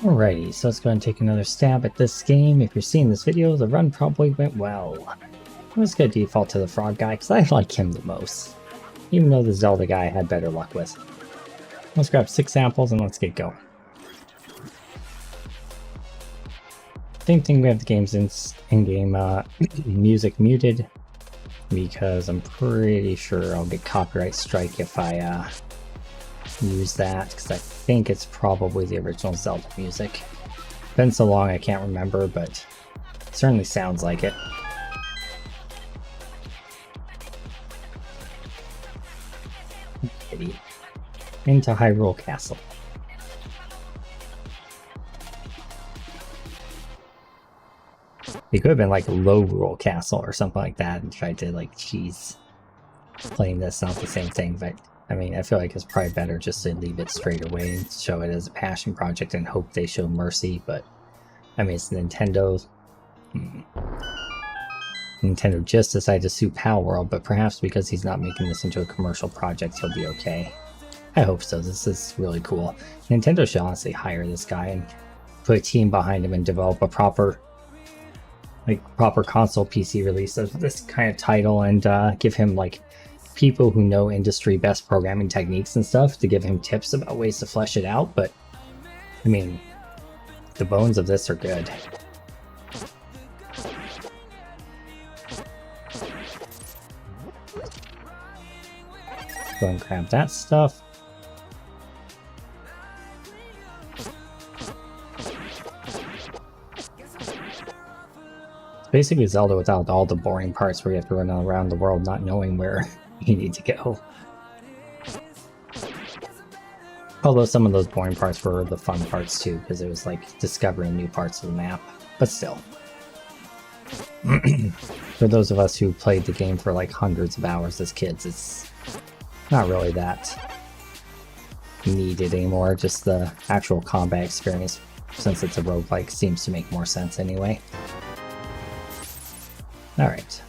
Alrighty, so let's go and take another stab at this game. If you're seeing this video, the run probably went well. I'm just gonna default to the frog guy because I like him the most, even though the Zelda guy I had better luck with. Let's grab 6 apples and let's get going. Same thing, we have the game's in-game music muted because I'm pretty sure I'll get copyright strike if I use that, because I think it's probably the original Zelda music. It's been so long I can't remember, but it certainly sounds like it. Into Hyrule Castle. It could have been like Low Rule Castle or something like that and tried to like cheese playing this, not the same thing, but I mean, I feel like it's probably better just to leave it straight away and show it as a passion project and hope they show mercy, but I mean, it's Nintendo. Nintendo just decided to sue Palworld, but perhaps because he's not making this into a commercial project, he'll be okay. I hope so. This is really cool. Nintendo should honestly hire this guy and put a team behind him and develop a proper console PC release of this kind of title, and give him like people who know industry best programming techniques and stuff to give him tips about ways to flesh it out. But I mean, the bones of this are good. Go and grab that stuff. It's basically Zelda without all the boring parts where you have to run around the world not knowing where you need to go. Although some of those boring parts were the fun parts too, because it was like discovering new parts of the map. But still. For those of us who played the game for like hundreds of hours as kids, it's not really that needed anymore. Just the actual combat experience, since it's a roguelike, seems to make more sense anyway. Alright.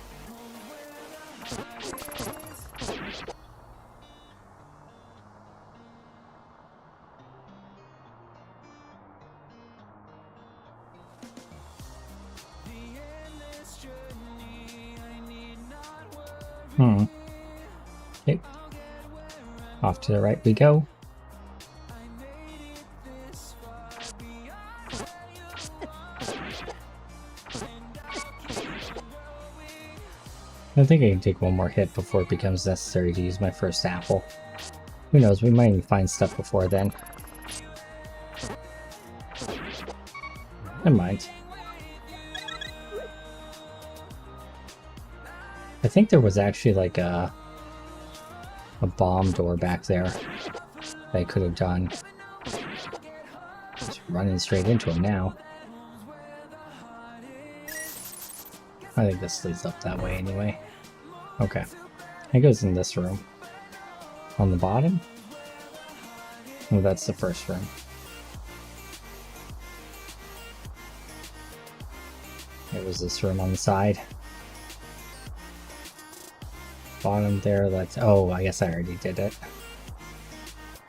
Okay. Off to the right we go. I think I can take one more hit before it becomes necessary to use my first apple. Who knows, we might even find stuff before then. Never mind. I think there was actually like a bomb door back there that I could have done. Just running straight into him now. I think this leads up that way anyway. Okay. It goes in this room. On the bottom? Oh, that's the first room. There was this room on the side. Bottom there, let's... Oh, I guess I already did it.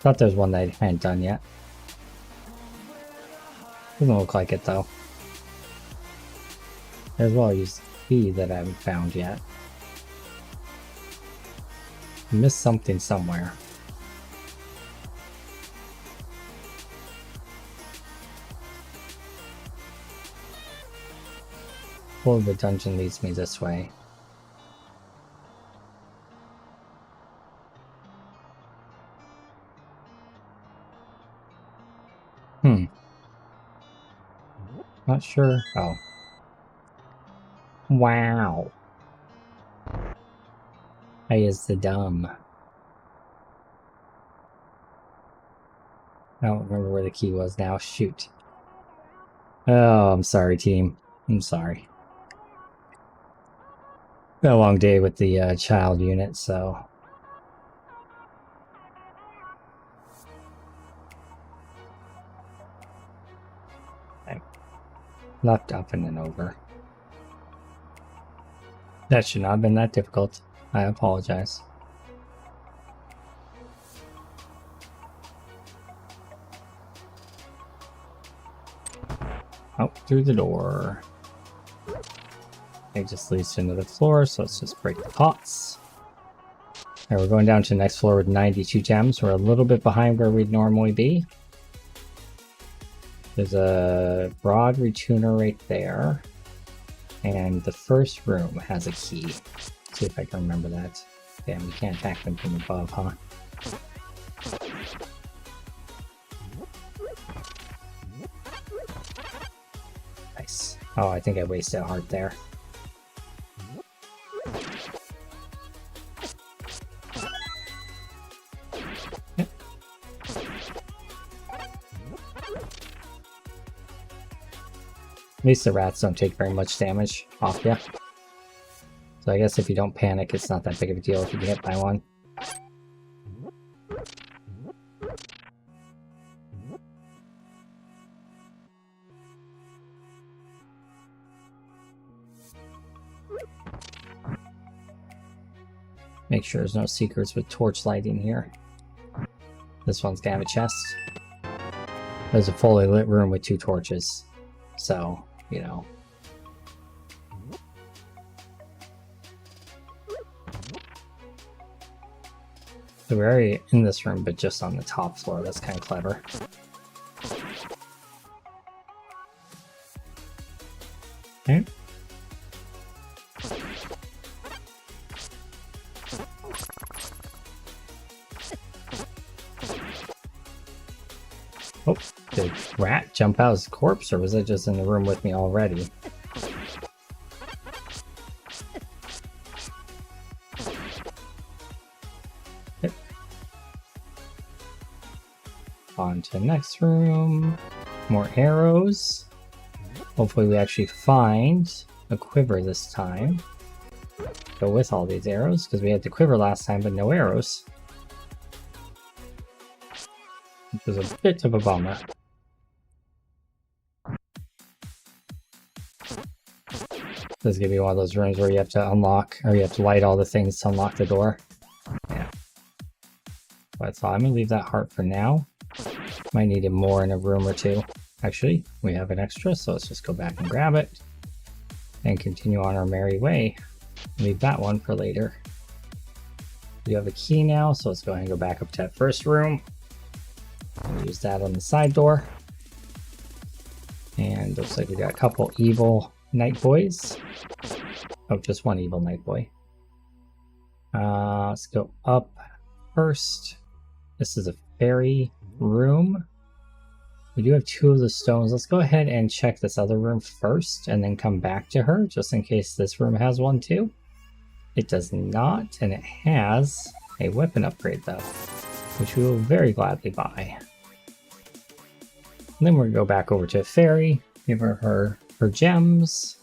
Thought there was one that I hadn't done yet. Doesn't look like it, though. As well as key that I haven't found yet. Missed something somewhere. Well, the dungeon leads me this way. Not sure. Oh. Wow. I is the dumb. I don't remember where the key was now. Shoot. Oh, I'm sorry, team. I'm sorry. Been a long day with the child unit, so... Left, up, and then over. That should not have been that difficult. I apologize. Out through the door. It just leads to another floor, so let's just break the pots. Alright, we're going down to the next floor with 92 gems. We're a little bit behind where we'd normally be. There's a broad retuner right there. And the first room has a key. Let's see if I can remember that. Damn, you can't attack them from above, huh? Nice. Oh, I think I wasted a heart there. Yep. At least the rats don't take very much damage off you. So I guess if you don't panic, it's not that big of a deal if you get hit by one. Make sure there's no secrets with torch lighting here. This one's gonna have a chest. There's a fully lit room with 2 torches. So, you know. So we're already in this room, but just on the top floor. That's kind of clever. Okay. Oh, did rat jump out of his corpse, or was it just in the room with me already? Yep. On to the next room. More arrows. Hopefully we actually find a quiver this time. Go with all these arrows, because we had the quiver last time, but no arrows. Which was a bit of a bummer. This is gonna be one of those rooms where you have to unlock, or you have to light all the things to unlock the door. Yeah. But so I'm gonna leave that heart for now. Might need it more in a room or two. Actually, we have an extra, so let's just go back and grab it. And continue on our merry way. Leave that one for later. We have a key now, so let's go ahead and go back up to that first room. And use that on the side door. And looks like we got a couple evil night boys. Oh, just one evil night boy. Let's go up first. This is a fairy room. We do have 2 of the stones. Let's go ahead and check this other room first and then come back to her, just in case this room has one too. It does not, and it has a weapon upgrade though, which we will very gladly buy. And then we're going to go back over to a fairy, give her her gems.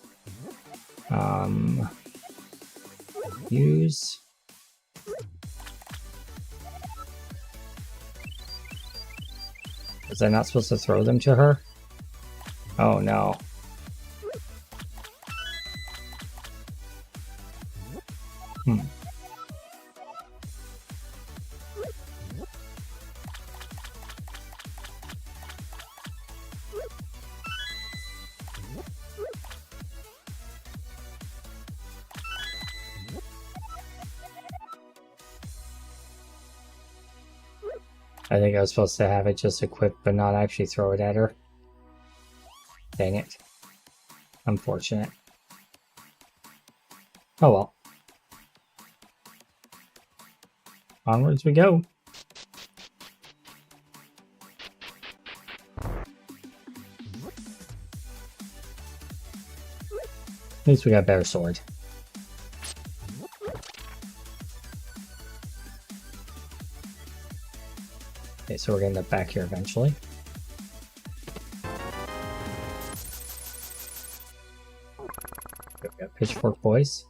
Use. Was I not supposed to throw them to her? Oh no. I think I was supposed to have it just equipped, but not actually throw it at her. Dang it. Unfortunate. Oh well. Onwards we go. At least we got a better sword. Okay, so we're gonna end up back here eventually. We got pitchfork boys.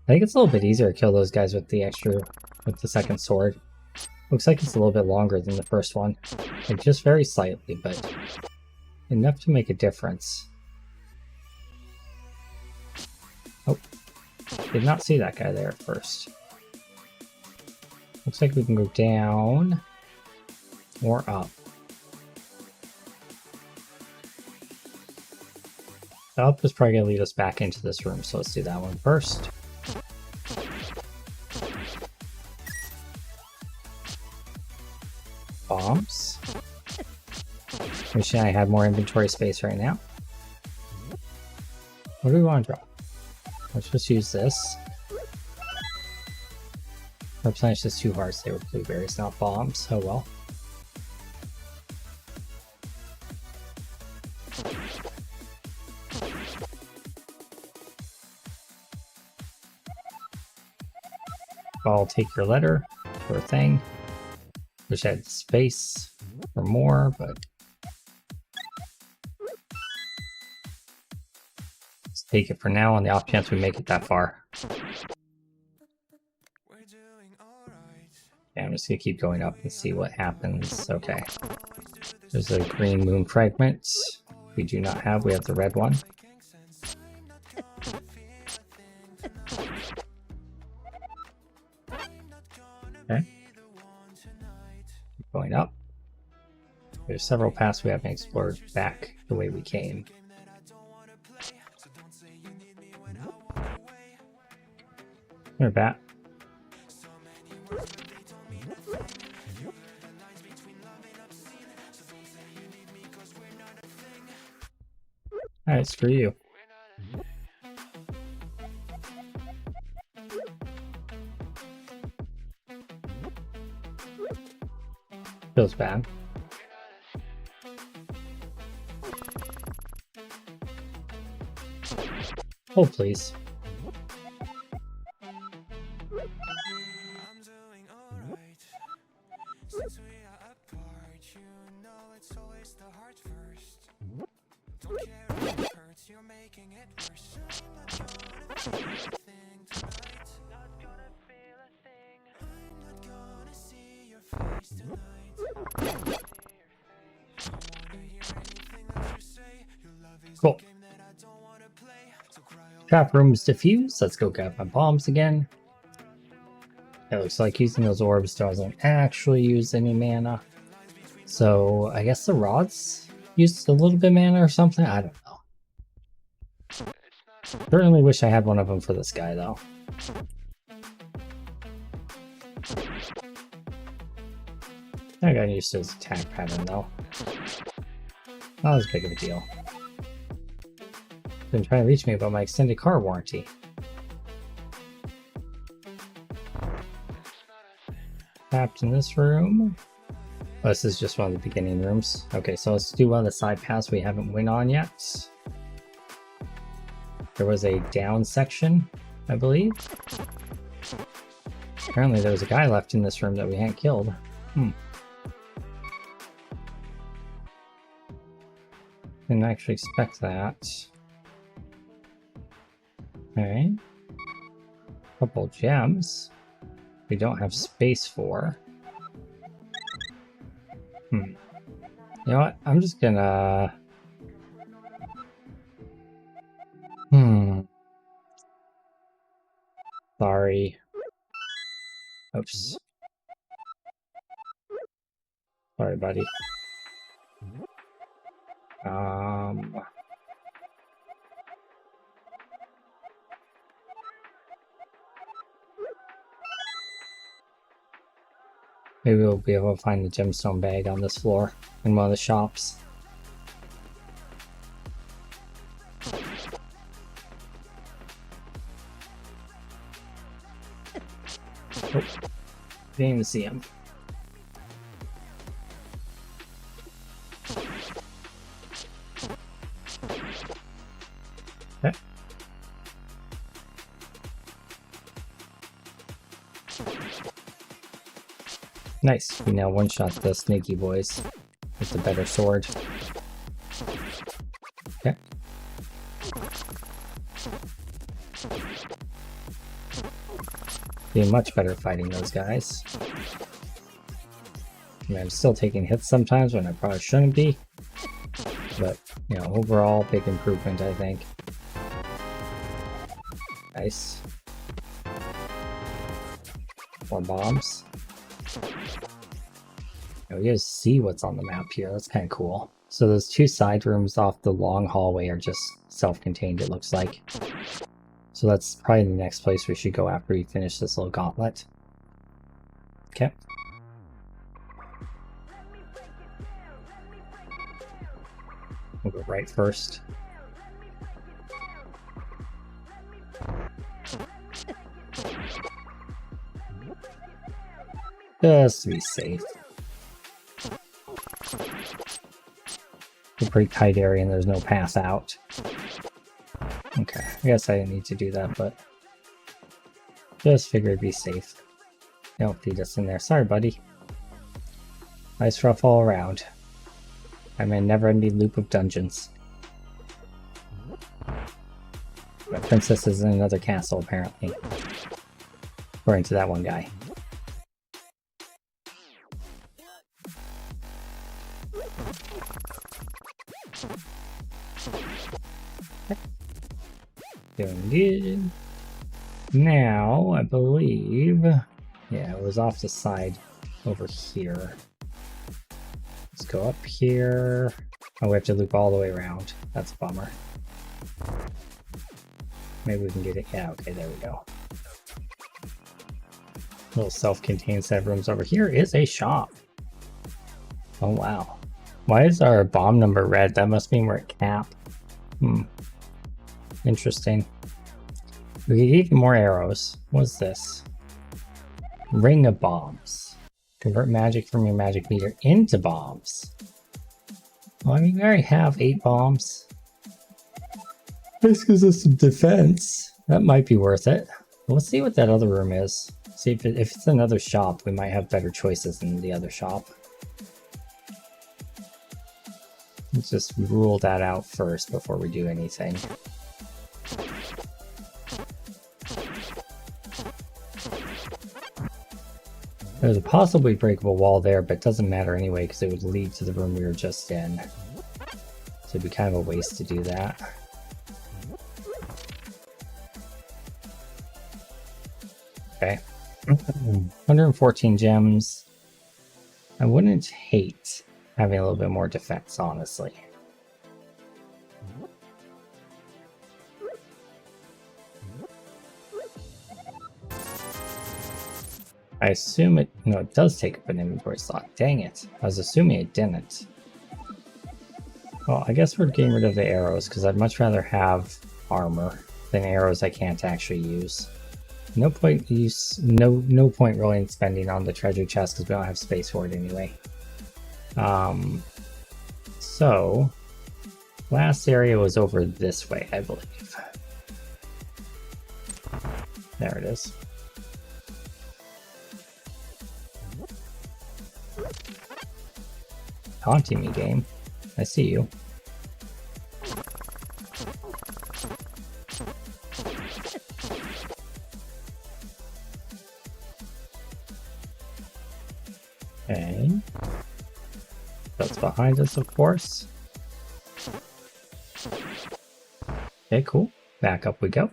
I think it's a little bit easier to kill those guys with the second sword. Looks like it's a little bit longer than the first one. Like just very slightly, but enough to make a difference. Oh, did not see that guy there at first. Looks like we can go down Or up. The up is probably going to lead us back into this room, so let's do that one first. Bombs. Wishing I had more inventory space right now. What do we want to draw? Let's just use this. Replenish this 2 hearts. They were blueberries, not bombs. Oh well. I'll take your letter. Sure thing. Wish I had space for more, but let's take it for now on the off chance we make it that far. Yeah, I'm just gonna keep going up and see what happens. Okay. There's a green moon fragment. We do not have. We have the red one. Okay. Keep going up. There's several paths we haven't explored back the way we came. We're back. Alright, screw you. Feels bad. Hold, please. Cool. Trap room is diffused. Let's go grab my bombs again. It looks like using those orbs doesn't actually use any mana. So I guess the rods used a little bit of mana or something. I don't know. Certainly wish I had one of them for this guy though. I got used to his attack pattern though. Not as big of a deal. Been trying to reach me about my extended car warranty. Trapped in this room. Oh, this is just one of the beginning rooms. Okay, so let's do one of the side paths we haven't went on yet. There was a down section, I believe. Apparently there was a guy left in this room that we hadn't killed. Didn't actually expect that. Okay. Couple gems. We don't have space for. You know what? I'm just gonna... Sorry. Oops. Sorry, buddy. Maybe we'll be able to find the gemstone bag on this floor in one of the shops. Oh, didn't even see him. Okay. Nice, we now one-shot the snaky boys with the better sword. Okay. Being much better fighting those guys. I mean, I'm still taking hits sometimes when I probably shouldn't be. But, you know, overall, big improvement, I think. Nice. More bombs. Oh, you guys see what's on the map here. That's kind of cool. So those two side rooms off the long hallway are just self-contained, it looks like. So that's probably the next place we should go after we finish this little gauntlet. Okay. We'll go right first. Just to be safe. It's a pretty tight area and there's no path out. Okay, I guess I didn't need to do that, but just figured it'd be safe. Don't feed us in there. Sorry, buddy. Ice rough all around. I'm in a never-ending loop of dungeons. My princess is in another castle, apparently. According to that one guy. Doing good. Now, I believe... Yeah, it was off the side over here. Let's go up here. Oh, we have to loop all the way around. That's a bummer. Maybe we can get it. Yeah, okay, there we go. Little self-contained set of rooms over here is a shop. Oh, wow. Why is our bomb number red? That must mean we're at cap. Interesting. We get even more arrows. What's this? Ring of bombs. Convert magic from your magic meter into bombs. Well, I mean, we already have 8 bombs. This gives us some defense. That might be worth it. Let's see what that other room is. See if it's another shop, we might have better choices than the other shop. Let's just rule that out first before we do anything. There's a possibly breakable wall there, but it doesn't matter anyway because it would lead to the room we were just in. So it'd be kind of a waste to do that. Okay. 114 gems. I wouldn't hate having a little bit more defense, honestly. I assume it... No, it does take up an inventory slot. Dang it. I was assuming it didn't. Well, I guess we're getting rid of the arrows, because I'd much rather have armor than arrows I can't actually use. No point no point really in spending on the treasure chest, because we don't have space for it anyway. So... last area was over this way, I believe. There it is. Taunting me, game. I see you. Okay. That's behind us, of course. Okay, cool. Back up we go.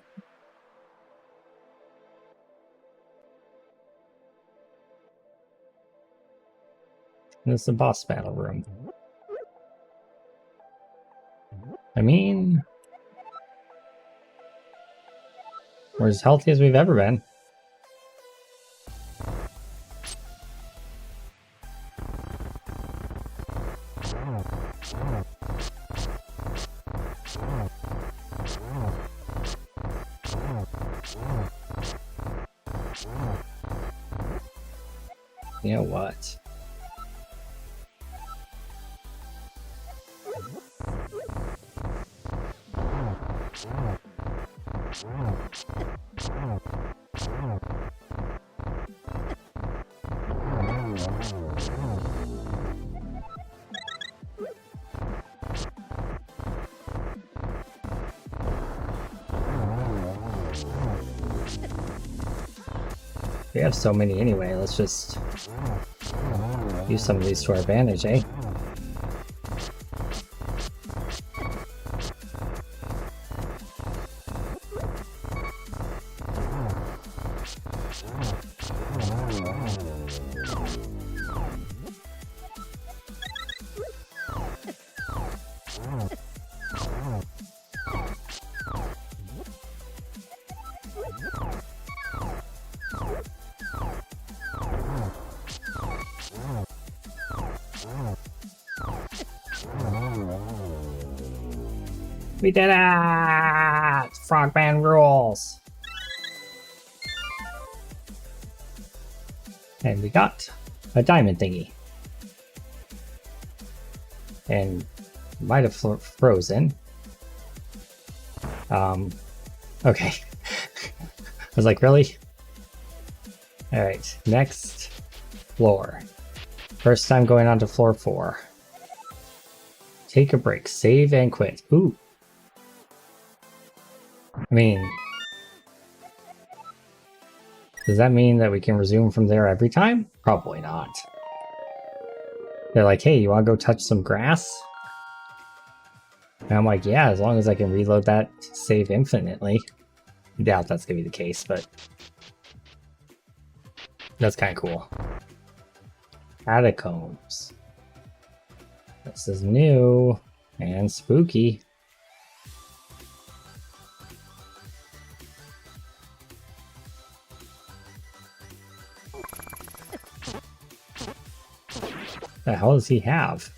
This is the boss battle room. I mean, we're as healthy as we've ever been. You know what? We have so many anyway, let's just use some of these to our advantage, eh? We did it! Frogman rules! And we got a diamond thingy. And might have frozen. Okay. I was like, really? Alright, next floor. First time going on to floor 4. Take a break, save and quit. Ooh. I mean, does that mean that we can resume from there every time? Probably not. They're like, hey, you want to go touch some grass? And I'm like, yeah, as long as I can reload that save infinitely. I doubt that's going to be the case, but that's kind of cool. Catacombs. This is new and spooky. The hell does he have?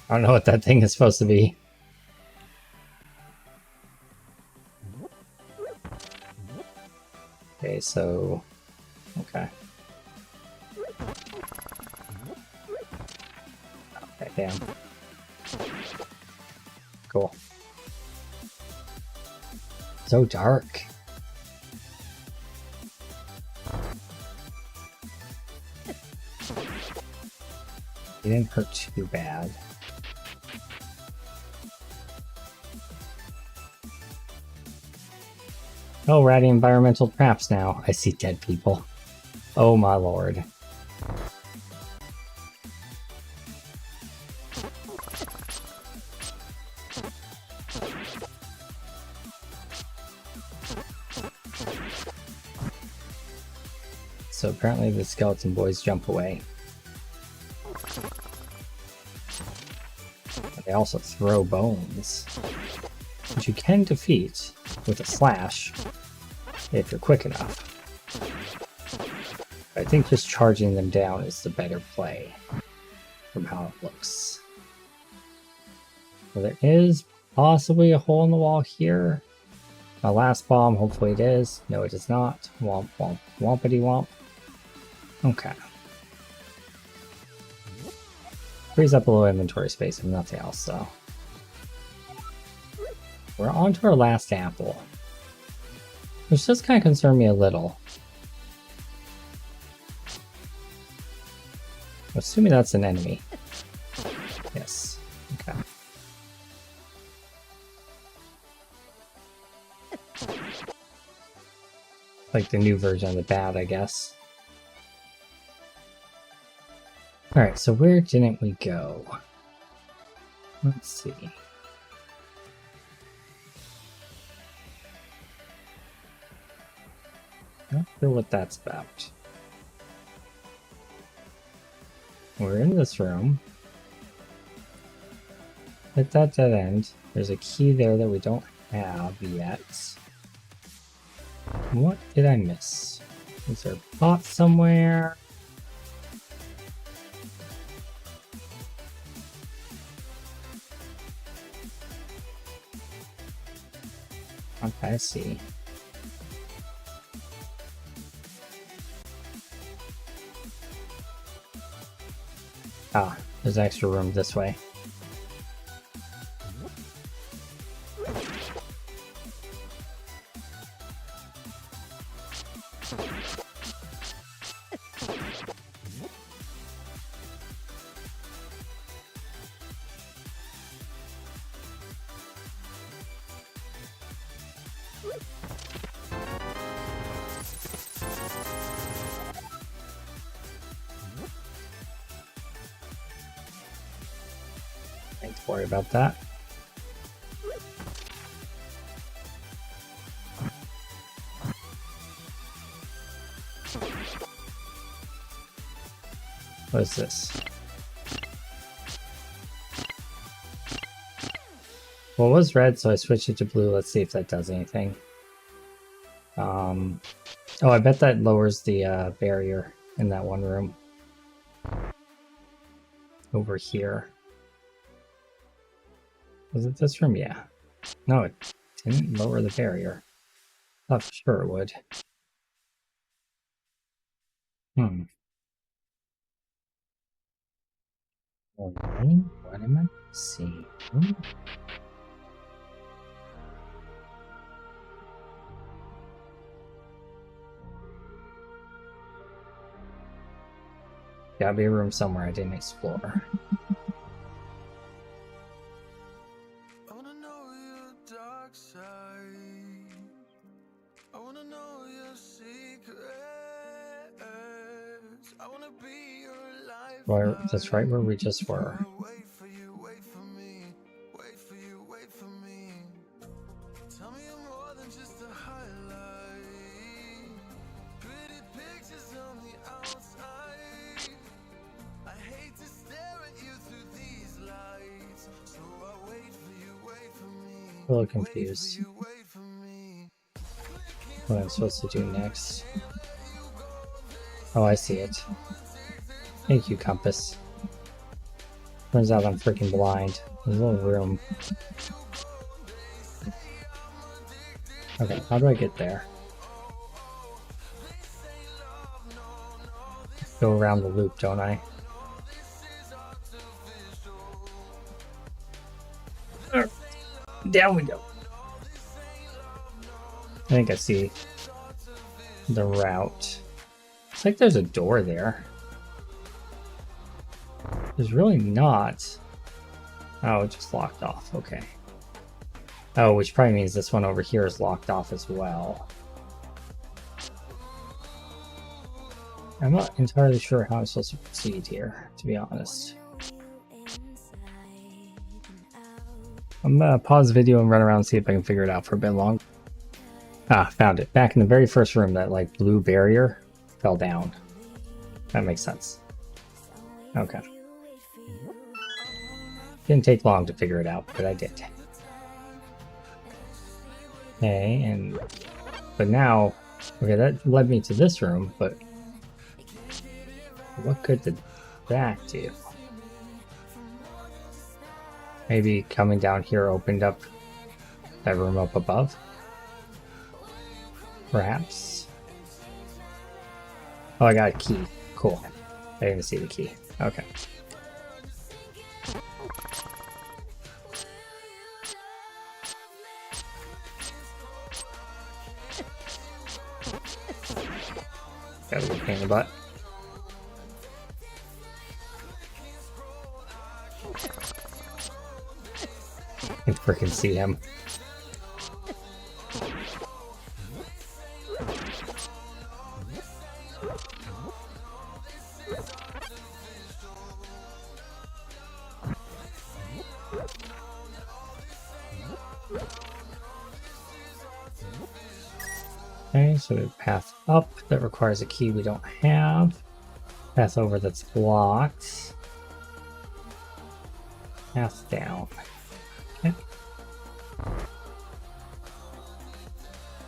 I don't know what that thing is supposed to be. Okay, so... Okay. Okay, damn. Cool. So dark. He didn't hurt too bad. Oh, we're adding environmental traps now. I see dead people. Oh my lord. So apparently the skeleton boys jump away. But they also throw bones, which you can defeat with a slash if you're quick enough. I think just charging them down is the better play from how it looks. So there is possibly a hole in the wall here. My last bomb, hopefully it is. No, it is not. Womp womp wompity womp. Okay. Frees up a little inventory space if nothing else, so. We're on to our last apple, which does kind of concern me a little. Assuming that's an enemy. Yes. Okay. Like the new version of the bat, I guess. Alright, so where didn't we go? Let's see. Not sure what that's about. We're in this room. Hit that dead end. There's a key there that we don't have yet. What did I miss? Is there a pot somewhere? Okay, I see. Ah, there's extra room this way. Don't worry about that. What is this? Well, it was red, so I switched it to blue. Let's see if that does anything. Oh, I bet that lowers the barrier in that one room. over here. Was it this room? Yeah. No, it didn't lower the barrier. Thought for sure it would. Okay, what am I seeing? Gotta be a room somewhere I didn't explore. I wanna know your dark side. I wanna know your secrets. I wanna be your life. Well, that's right where we just were. Wait for you, wait for me. Wait for you, wait for me. Tell me you're more than just a highlight. Pretty pictures on the outside. I hate to stare at you through these lights. So I wait for you, wait for me. A little confused. Wait for me. What I'm supposed to do next. Oh, I see it. Thank you, compass. Turns out I'm freaking blind. There's a little room. Okay, how do I get there? Go around the loop, don't I? Down we go. I think I see the route. It's like there's a door there. There's really not. Oh, it just locked off. Okay. Oh, which probably means this one over here is locked off as well. I'm not entirely sure how I'm supposed to proceed here, to be honest. I'm gonna pause the video and run around and see if I can figure it out for a bit long. Ah, found it. Back in the very first room, that like blue barrier fell down. That makes sense. Okay. Didn't take long to figure it out, but I did. Okay, but now, okay, that led me to this room, but what good did that do? Maybe coming down here opened up that room up above? Perhaps? Oh, I got a key. Cool. I didn't see the key. Okay. That was a pain in the butt. I can freaking see him. Okay, so we have path up that requires a key we don't have. Path over that's blocked. Path down. Okay.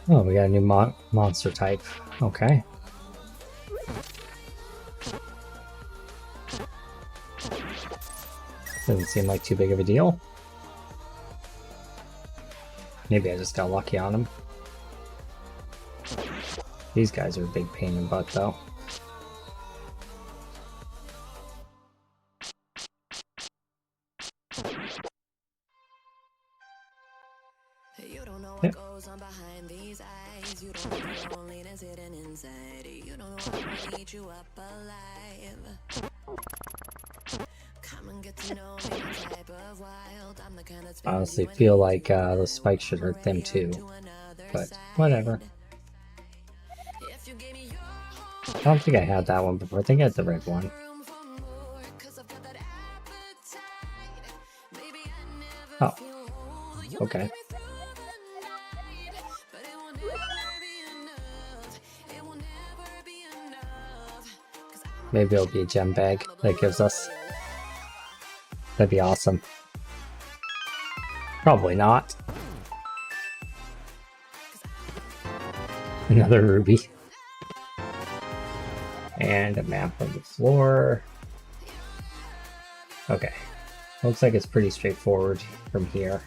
Oh, we got a new monster type. Okay. Doesn't seem like too big of a deal. Maybe I just got lucky on him. These guys are a big pain in the butt, though. You don't know what goes on behind these eyes. You don't know the loneliness hidden inside. You don't know what will eat you up alive. Come and get to know me, type of wild. I'm the kind of I honestly feel like those spikes should hurt them too. But whatever. I don't think I had that one before. I think I had the red one. Oh. Okay. Maybe it'll be a gem bag that gives us. That'd be awesome. Probably not. Another ruby. And a map of the floor. Okay. Looks like it's pretty straightforward from here.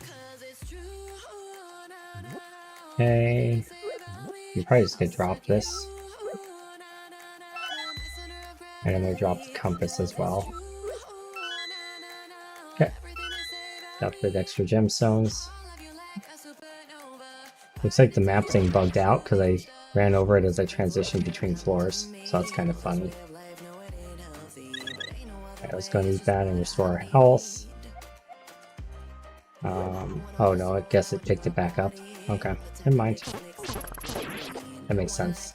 Okay. You probably just could drop this. And I'm gonna drop the compass as well. Okay. Got the extra gemstones. Looks like the map thing bugged out because I ran over it as I transitioned between floors. So that's kind of funny. Okay, I was gonna eat that and restore our health. Oh no, I guess it picked it back up. Okay, never mind. That makes sense.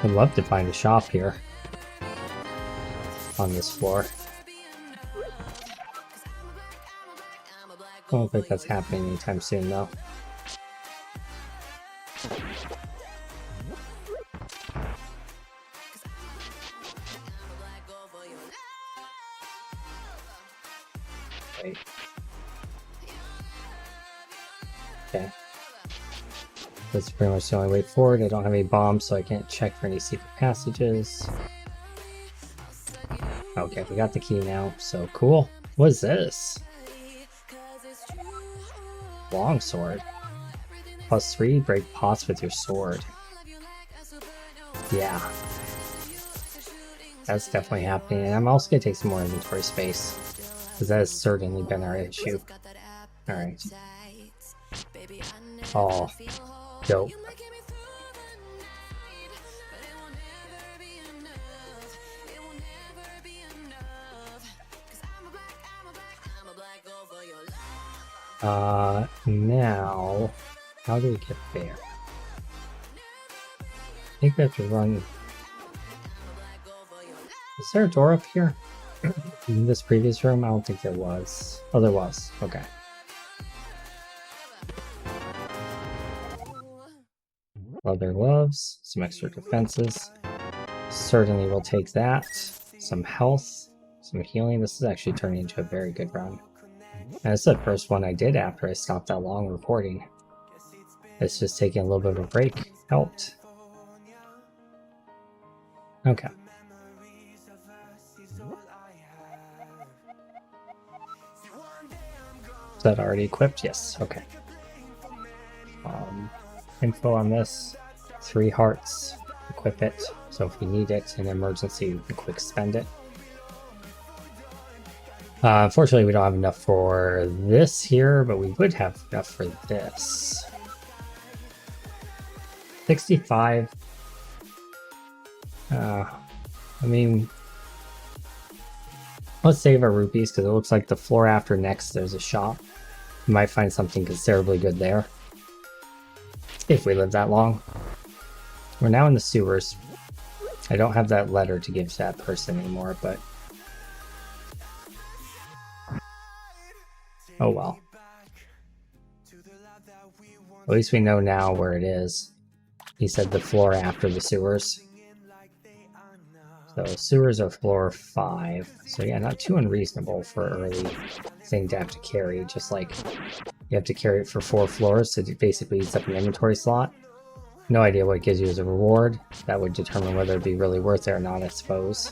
I'd love to find a shop here on this floor. I don't think that's happening anytime soon though. Wait. Okay. That's pretty much the only way forward. I don't have any bombs, so I can't check for any secret passages. Okay, we got the key now, so cool. What is this? Longsword. +3, break pots with your sword. Yeah. That's definitely happening, and I'm also going to take some more inventory space, because that has certainly been our issue. Alright. Oh, dope. Now, how do we get there? I think we have to run. Is there a door up here? In this previous room? I don't think there was. Oh, there was. Okay. Leather gloves, some extra defenses. Certainly will take that. Some health, some healing. This is actually turning into a very good run. And it's the first one I did after I stopped that long recording. It's just taking a little bit of a break. Helped. Okay. Is that already equipped? Yes. Okay. Info on this. 3 hearts. Equip it. So if we need it in an emergency, we can quick spend it. Unfortunately, we don't have enough for this here, but we would have enough for this. 65. I mean, let's save our rupees because it looks like the floor after next there's a shop. We might find something considerably good there. If we live that long. We're now in the sewers. I don't have that letter to give to that person anymore, but... oh well. At least we know now where it is. He said the floor after the sewers. So sewers are floor 5. So yeah, not too unreasonable for an early thing to have to carry. Just like you have to carry it for 4 floors, so it basically eats up an inventory slot. No idea what it gives you as a reward. That would determine whether it'd be really worth it or not, I suppose.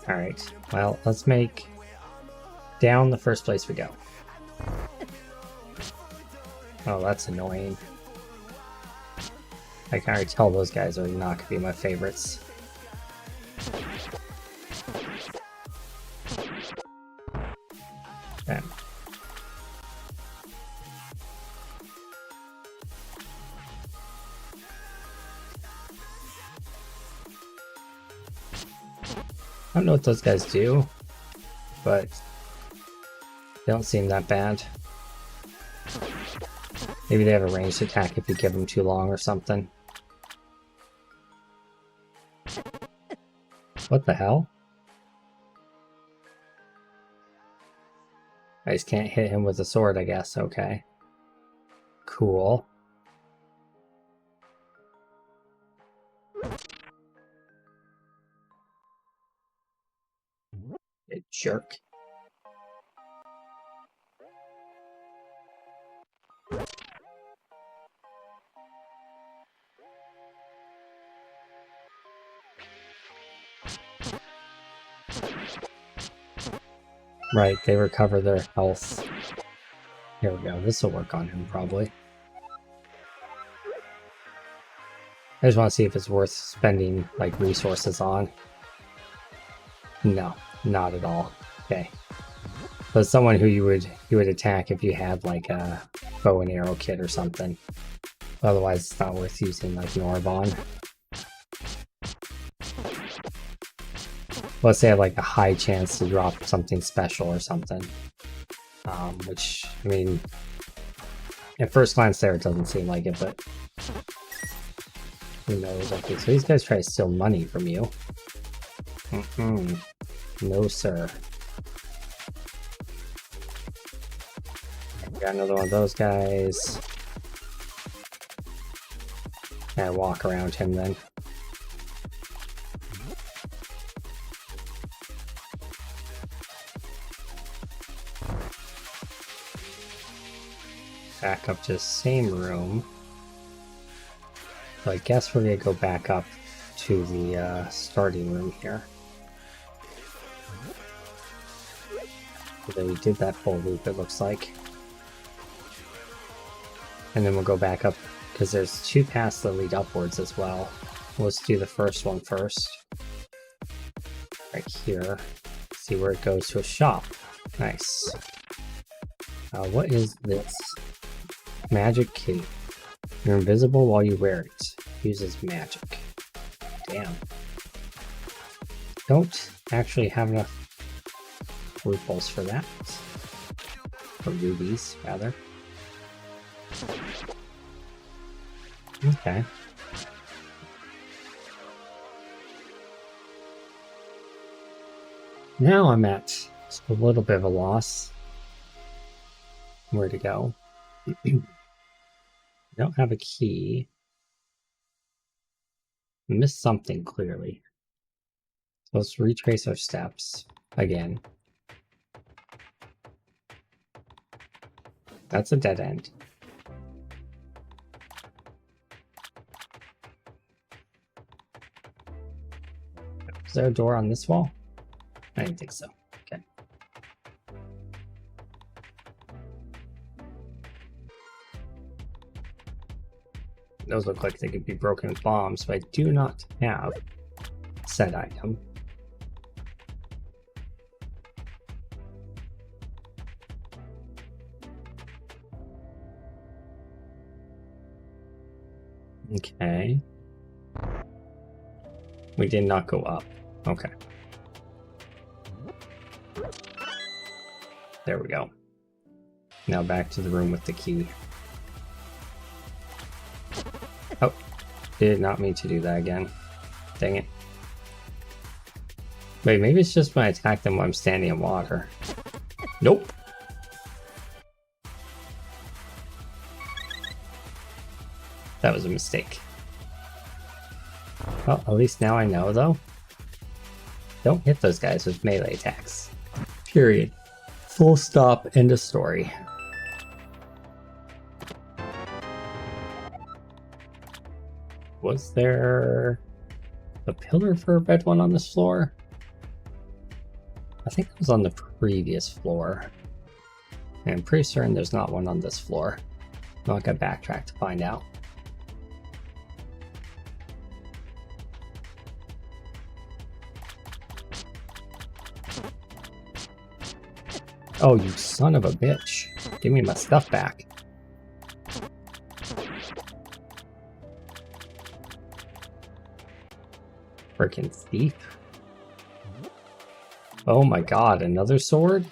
Alright, well, let's make down the first place we go. Oh, that's annoying. I can already tell those guys are not going to be my favorites. Okay. I don't know what those guys do, but they don't seem that bad. Maybe they have a ranged attack if you give them too long or something. What the hell? I just can't hit him with a sword, I guess. Okay. Cool. Jerk. Right, they recover their health. Here we go, this will work on him probably. I just want to see if it's worth spending like resources on. No, not at all. Okay. But someone who you would attack if you had like a bow and arrow kit or something. Otherwise it's not worth using like Norbon. Unless they have like a high chance to drop something special or something. Which, I mean, at first glance there it doesn't seem like it, but who knows? Okay, so these guys try to steal money from you. No, sir. Got another one of those guys. And walk around him then. Back up to the same room. So I guess we're gonna go back up to the starting room here. So then we did that full loop, it looks like. And then we'll go back up, because there's two paths that lead upwards as well. Let's do the first one first. Right here. See where it goes to a shop. Nice. What is this? Magic cape. You're invisible while you wear it. Uses magic. Damn. Don't actually have enough rupees for that. Or rubies, rather. Okay. Now I'm at a little bit of a loss. Where to go? I don't have a key. I missed something clearly. So let's retrace our steps again. That's a dead end. Is there a door on this wall? I didn't think so. Okay. Those look like they could be broken with bombs, but I do not have said item. Okay. We did not go up. Okay. There we go. Now back to the room with the key. Oh, did not mean to do that again. Dang it. Wait, maybe it's just when I attack them while I'm standing in water. Nope. That was a mistake. Well, at least now I know, though. Don't hit those guys with melee attacks. Period. Full stop, end of story. Was there a pillar for a red one on this floor? I think it was on the previous floor. And I'm pretty certain there's not one on this floor. I'll have to backtrack to find out. Oh, you son of a bitch. Give me my stuff back. Freaking thief. Oh my god, another sword?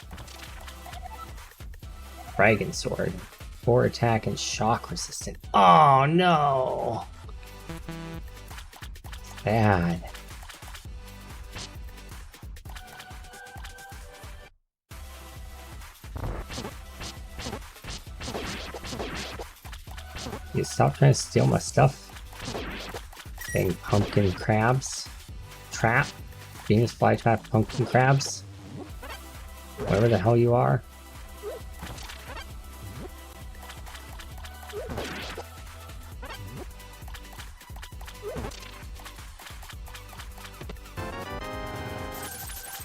Dragon sword. 4 attack and shock resistant. Oh no! Bad. You stop trying to steal my stuff. Dang pumpkin crabs. Trap. Venus flytrap pumpkin crabs. Whatever the hell you are.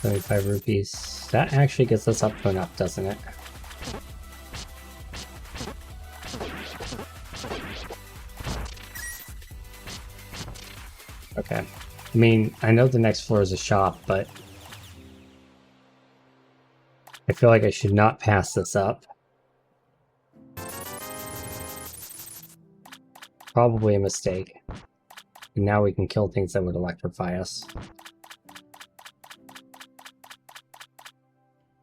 ₹75. That actually gets us up to enough, doesn't it? Okay. I mean, I know the next floor is a shop, but I feel like I should not pass this up. Probably a mistake. And now we can kill things that would electrify us.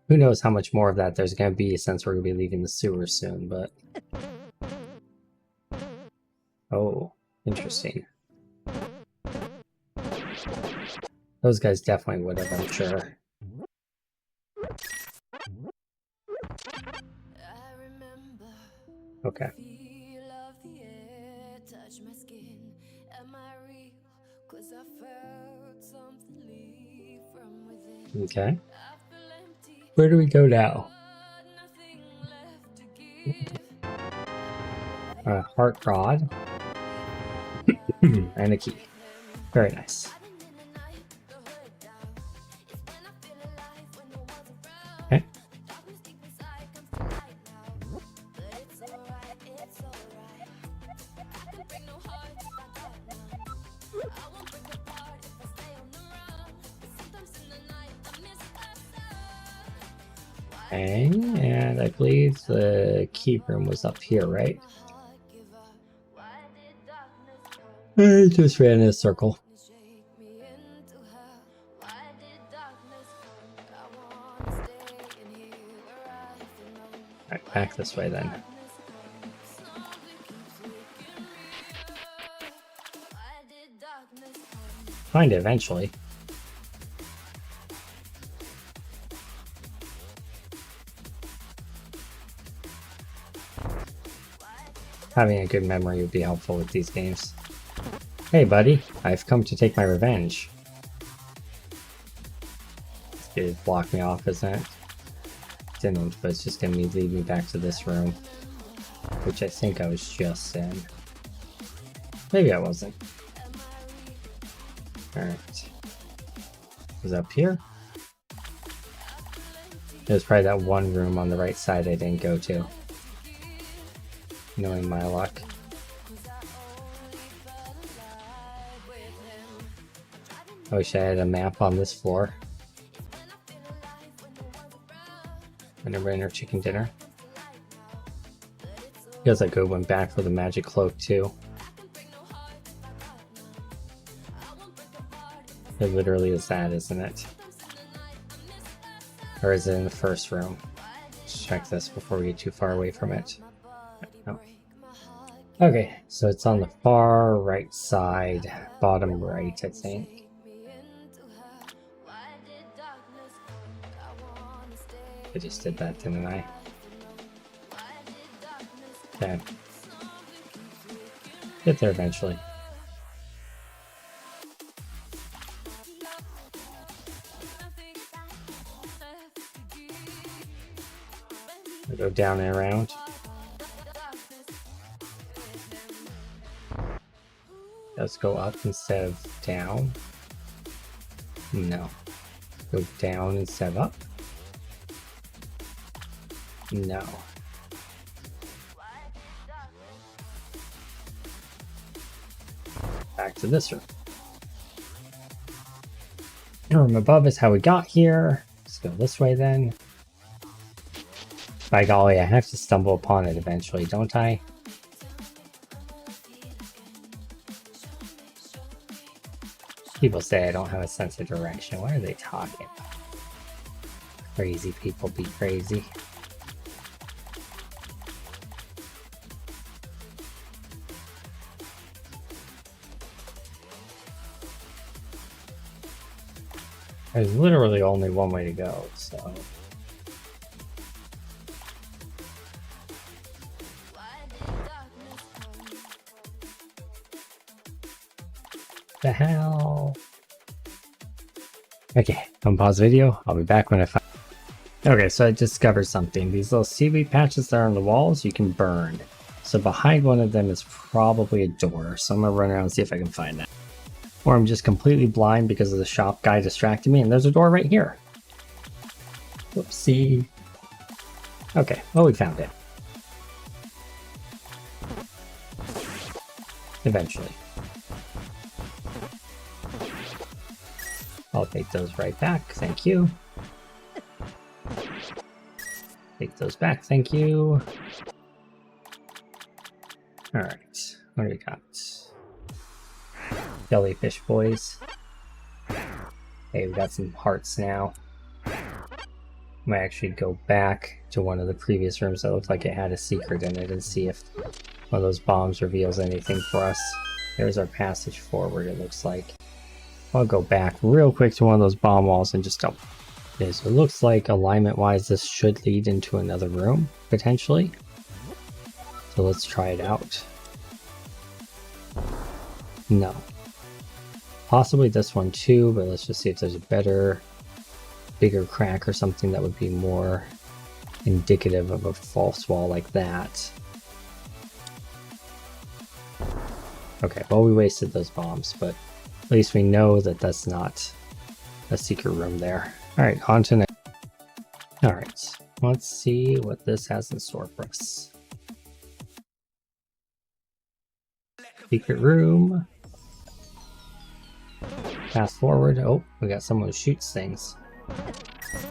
Who knows how much more of that there's going to be since we're going to be leaving the sewer soon, but... Oh, interesting. Those guys definitely would have, I'm sure. Okay. Okay. Where do we go now? Heart rod. And a key. Very nice. Okay. Okay, and I believe the key room was up here, right? I just ran in a circle. Alright, back this way then. Find it eventually. Having a good memory would be helpful with these games. Hey buddy, I've come to take my revenge. It blocked me off, isn't it? Didn't, but it's just gonna lead me back to this room. Which I think I was just in. Maybe I wasn't. Alright. Was up here? There's probably that one room on the right side I didn't go to. Knowing my luck. I wish I had a map on this floor. I never ate our chicken dinner. Feels like I went back for the magic cloak too. It literally is that, isn't it? Or is it in the first room? Let's check this before we get too far away from it. No. Okay, so it's on the far right side, bottom right, I think. I just did that, didn't I? Okay. Get there eventually. I'll go down and around. Let's go up instead of down. No. Go down instead of up. No. Back to this room. Room above is how we got here. Let's go this way then. By golly, I have to stumble upon it eventually, don't I? People say I don't have a sense of direction. What are they talking about? Crazy people be crazy. There's literally only one way to go, so... The hell? Okay, I'm pause the video. I'll be back when I find Okay, so I discovered something. These little seaweed patches that are on the walls, you can burn. So behind one of them is probably a door. So I'm gonna run around and see if I can find that. Or I'm just completely blind because of the shop guy distracting me, and there's a door right here. Whoopsie. Okay, well, we found it. Eventually. I'll take those right back, thank you. Take those back, thank you. Alright, what do we got? Jellyfish boys. Hey, we got some hearts now. Might actually go back to one of the previous rooms that looked like it had a secret in it and see if one of those bombs reveals anything for us. There's our passage forward, it looks like. I'll go back real quick to one of those bomb walls and just double. Okay, so it looks like alignment-wise this should lead into another room, potentially. So let's try it out. No. Possibly this one too, but let's just see if there's a better, bigger crack or something that would be more indicative of a false wall like that. Okay, well we wasted those bombs, but at least we know that that's not a secret room there. Alright, on to next. Alright, let's see what this has in store for us. Secret room. Fast forward. Oh, we got someone who shoots things.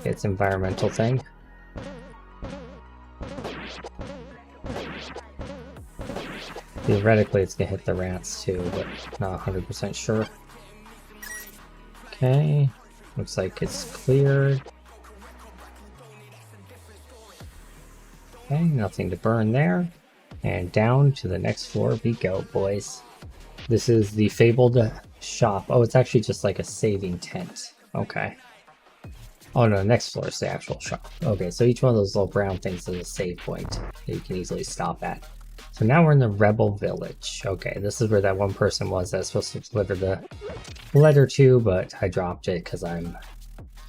It's environmental thing. Theoretically, it's gonna hit the rats too, but not 100% sure. Okay, looks like it's cleared. Okay, nothing to burn there. And down to the next floor we go, boys. This is the fabled shop. Oh, it's actually just like a saving tent. Okay. Oh no, next floor is the actual shop. Okay, so each one of those little brown things is a save point that you can easily stop at. So now we're in the Rebel Village. Okay, this is where that one person was that was supposed to deliver the letter to, but I dropped it because I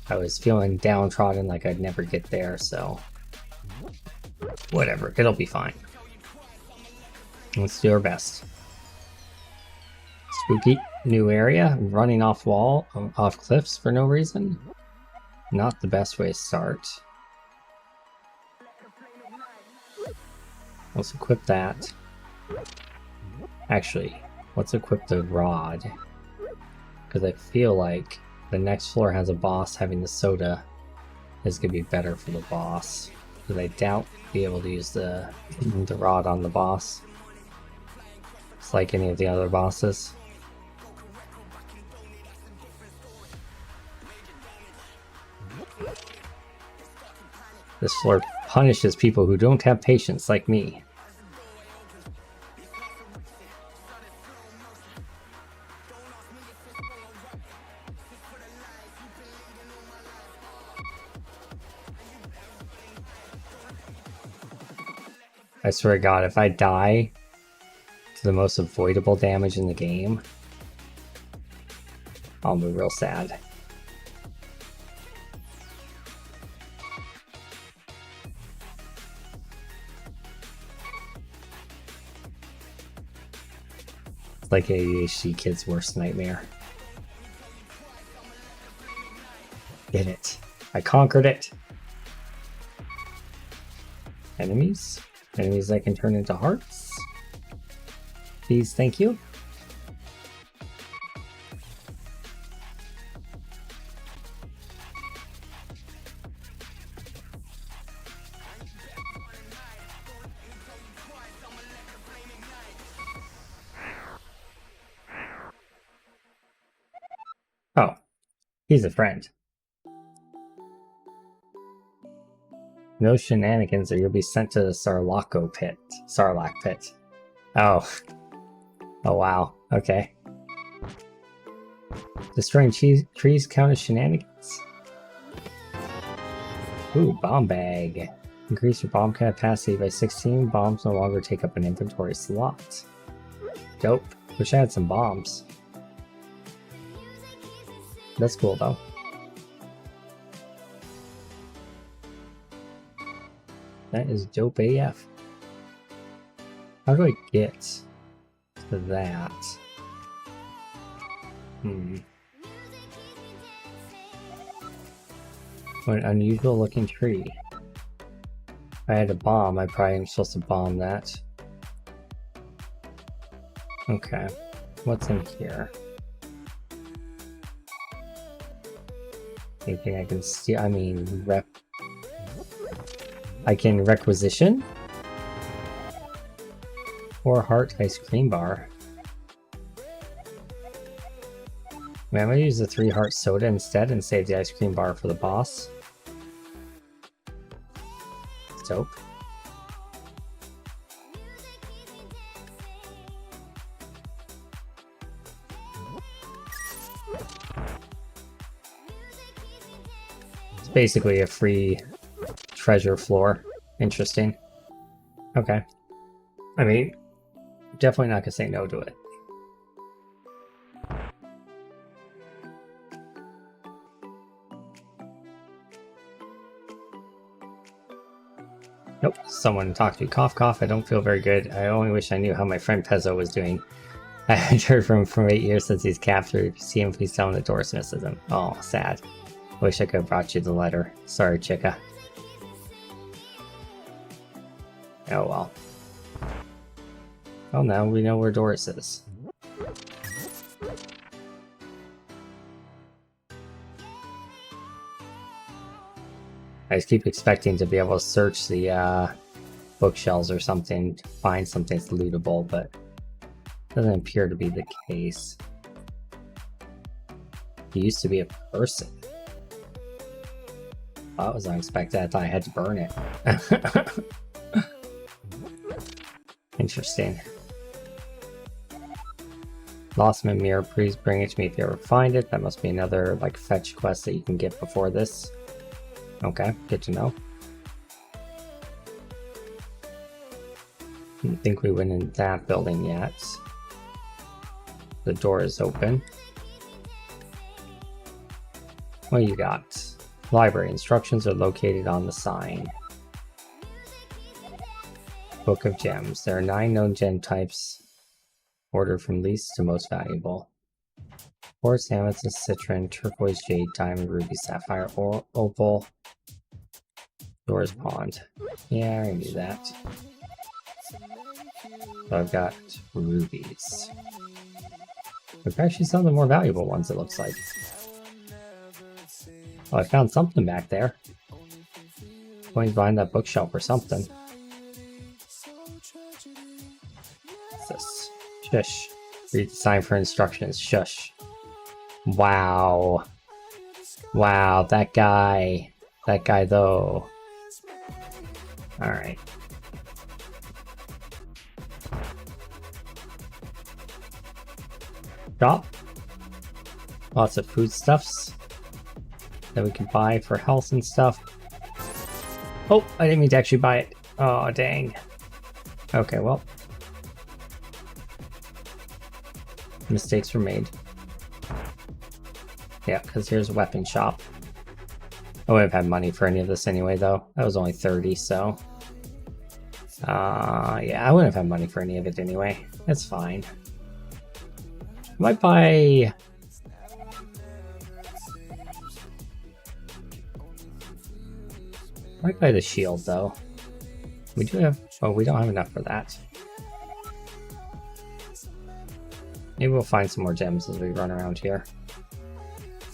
was feeling downtrodden, like I'd never get there, so whatever, it'll be fine. Let's do our best. Spooky new area, running off cliffs for no reason. Not the best way to start. Let's equip that. Actually, let's equip the rod. Because I feel like the next floor has a boss, having the soda is going to be better for the boss. Because I doubt be able to use the rod on the boss. It's like any of the other bosses. This floor punishes people who don't have patience like me. I swear to God, if I die to the most avoidable damage in the game, I'll be real sad. It's like ADHD kid's worst nightmare. Did it. I conquered it. Enemies? Enemies that can turn into hearts? Please, thank you. Oh, he's a friend. No shenanigans or you'll be sent to the Sarlacc pit. Oh. Oh wow, okay. Destroying trees count as shenanigans? Ooh, bomb bag. Increase your bomb capacity by 16. Bombs no longer take up an inventory slot. Dope. Wish I had some bombs. That's cool though. That is dope AF. How do I get to that? What an unusual looking tree. If I had a bomb, I probably am supposed to bomb that. Okay. What's in here? Anything I can steal? I mean, I can requisition? 4 heart ice cream bar. Man, I'm gonna use the 3 heart soda instead and save the ice cream bar for the boss. Dope. It's basically a free treasure floor. Interesting. Okay. I mean, definitely not gonna say no to it. Nope, someone talked to me. Cough, cough. I don't feel very good. I only wish I knew how my friend Pezzo was doing. I haven't heard from him for 8 years since he's captured. See him if he's telling the Doris misses him. Oh, sad. I wish I could have brought you the letter. Sorry, Chica. Oh well. Well, now we know where Doris is. I just keep expecting to be able to search the bookshelves or something to find something that's lootable, but it doesn't appear to be the case. He used to be a person. Well, that was unexpected. I thought I had to burn it. Interesting. Lost my mirror. Please bring it to me if you ever find it. That must be another like fetch quest that you can get before this. Okay, good to know. Didn't think we went in that building yet. The door is open. What do you got? Library instructions are located on the sign. Book of Gems. There are 9 known gem types. Order from least to most valuable. Quartz, amethyst, citron, turquoise, jade, diamond, ruby, sapphire, opal, Doris Pond. Yeah, I knew that. So I've got rubies. We've actually some of the more valuable ones, it looks like. Oh, I found something back there. Going behind that bookshelf or something. What's this? Shush. Read the sign for instructions. Shush. Wow. Wow, that guy. That guy, though. Alright. Shop. Lots of foodstuffs that we can buy for health and stuff. Oh, I didn't mean to actually buy it. Oh, dang. Okay, well. Mistakes were made. Yeah, because here's a weapon shop. I wouldn't have had money for any of this anyway, though. That was only 30, so... yeah, I wouldn't have had money for any of it anyway. That's fine. I might buy... I might buy the shield, though. We do have... Oh, we don't have enough for that. Maybe we'll find some more gems as we run around here.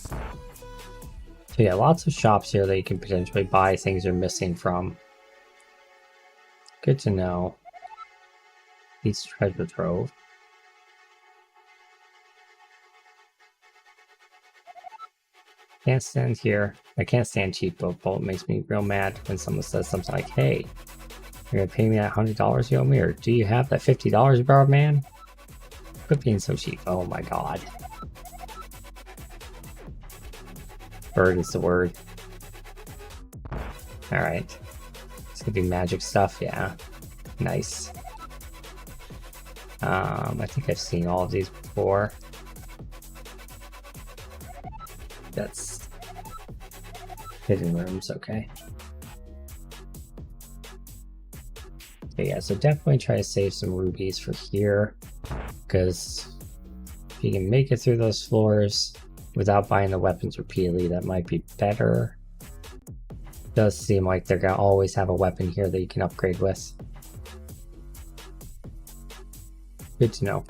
So yeah, lots of shops here that you can potentially buy things you're missing from. Good to know. Each treasure trove. Can't stand here. I can't stand cheap opal. It makes me real mad when someone says something like, hey, you're gonna pay me that $100 you owe me, or do you have that $50 you borrowed, man? Quit being so cheap. Oh my god. Bird is the word. Alright. It's gonna be magic stuff, yeah. Nice. I think I've seen all of these before. That's hidden rooms, okay. But yeah, so definitely try to save some rubies for here, because if you can make it through those floors without buying the weapons repeatedly, that might be better. Does seem like they're gonna always have a weapon here that you can upgrade with. Good to know.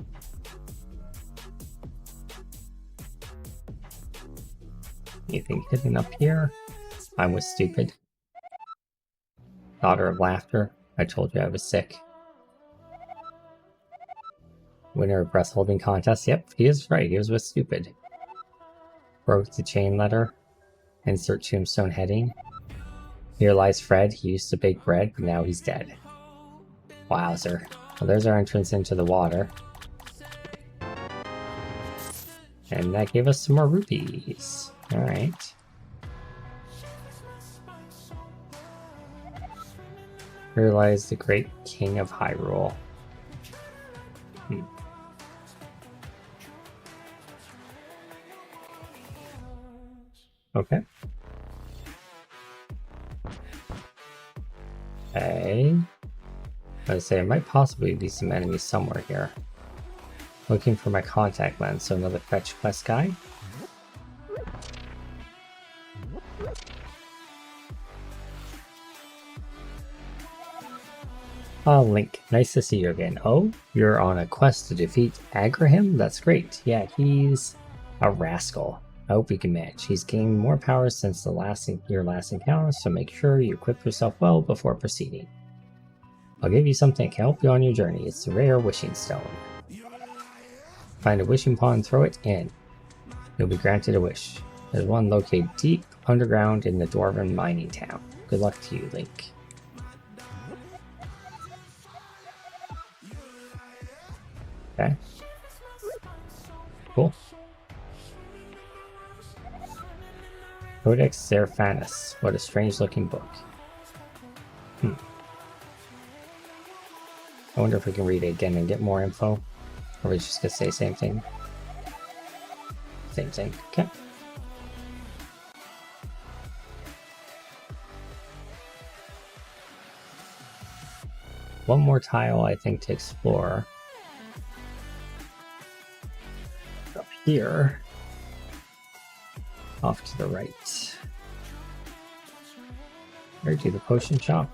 Anything hidden up here? I was stupid. Daughter of laughter. I told you I was sick. Winner of breath holding contest. Yep, he is right. He was with stupid. Broke the chain letter. Insert tombstone heading. Here lies Fred. He used to bake bread, but now he's dead. Wowzer. Well, there's our entrance into the water. And that gave us some more rupees. Alright. Here lies the great king of Hyrule. Okay. Okay. I'd say there might possibly be some enemies somewhere here. Looking for my contact lens, so another fetch quest guy. Oh, Link, nice to see you again. Oh, you're on a quest to defeat Agraham? That's great. Yeah, he's a rascal. I hope you can manage. He's gained more power since your last encounter, so make sure you equip yourself well before proceeding. I'll give you something that can help you on your journey. It's the rare wishing stone. Find a wishing pond and throw it in. You'll be granted a wish. There's one located deep underground in the Dwarven mining town. Good luck to you, Link. Okay. Cool. Codex Seraphanus. What a strange looking book. I wonder if we can read it again and get more info. Or we just gonna say same thing. Same thing. Okay. One more tile, I think, to explore. Up here. Off to the right. Or to the potion shop.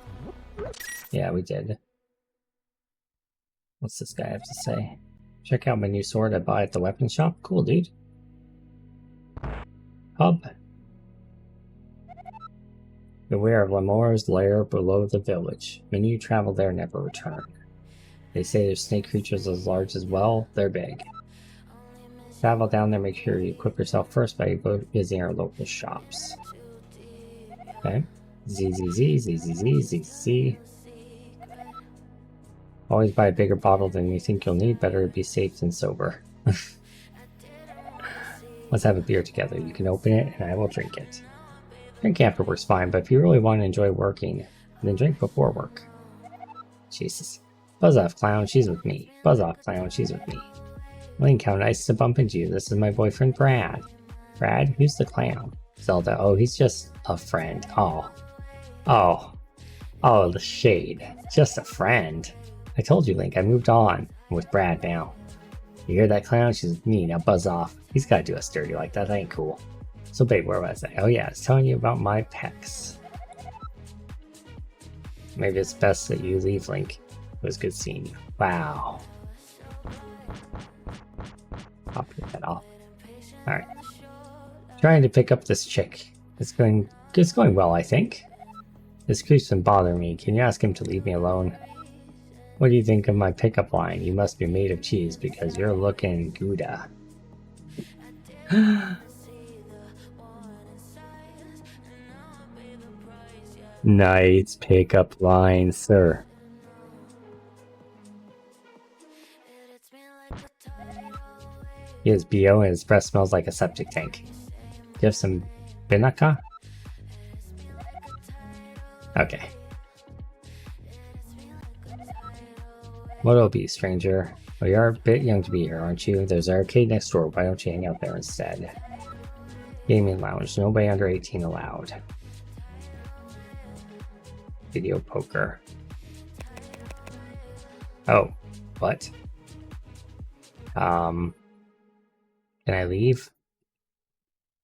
Yeah, we did. What's this guy have to say? Check out my new sword I bought at the weapon shop. Cool, dude. Hub. Beware of Lamora's lair below the village. Many who travel there never return. They say there's snake creatures as large as well. They're big. Travel down there, make sure you equip yourself first by visiting our local shops. Okay. Z. Always buy a bigger bottle than you think you'll need. Better be safe than sober. Let's have a beer together. You can open it and I will drink it. Drinking after work's fine, but if you really want to enjoy working, then drink before work. Jesus. Buzz off, clown. She's with me. Buzz off, clown. She's with me. Link, how nice to bump into you. This is my boyfriend, Brad. Brad? Who's the clown? Zelda. Oh, he's just a friend. Oh, the shade. Just a friend. I told you, Link, I moved on. I'm with Brad now. You hear that, clown? She's with me. Now buzz off. He's gotta do us dirty like that. That ain't cool. So, babe, where was I? Oh, yeah, I was telling you about my pecs. Maybe it's best that you leave, Link. It was good seeing you. Wow. Pop your head off. Alright. Trying to pick up this chick. It's going well, I think. This creep's been bothering me. Can you ask him to leave me alone? What do you think of my pickup line? You must be made of cheese because you're looking Gouda. Nice pickup line, sir. He has BO and his breath smells like a septic tank. Do you have some Binaka? Okay. What'll be, stranger? Well, you're a bit young to be here, aren't you? There's an arcade next door. Why don't you hang out there instead? Gaming lounge. Nobody under 18 allowed. Video poker. Oh, what? Can I leave?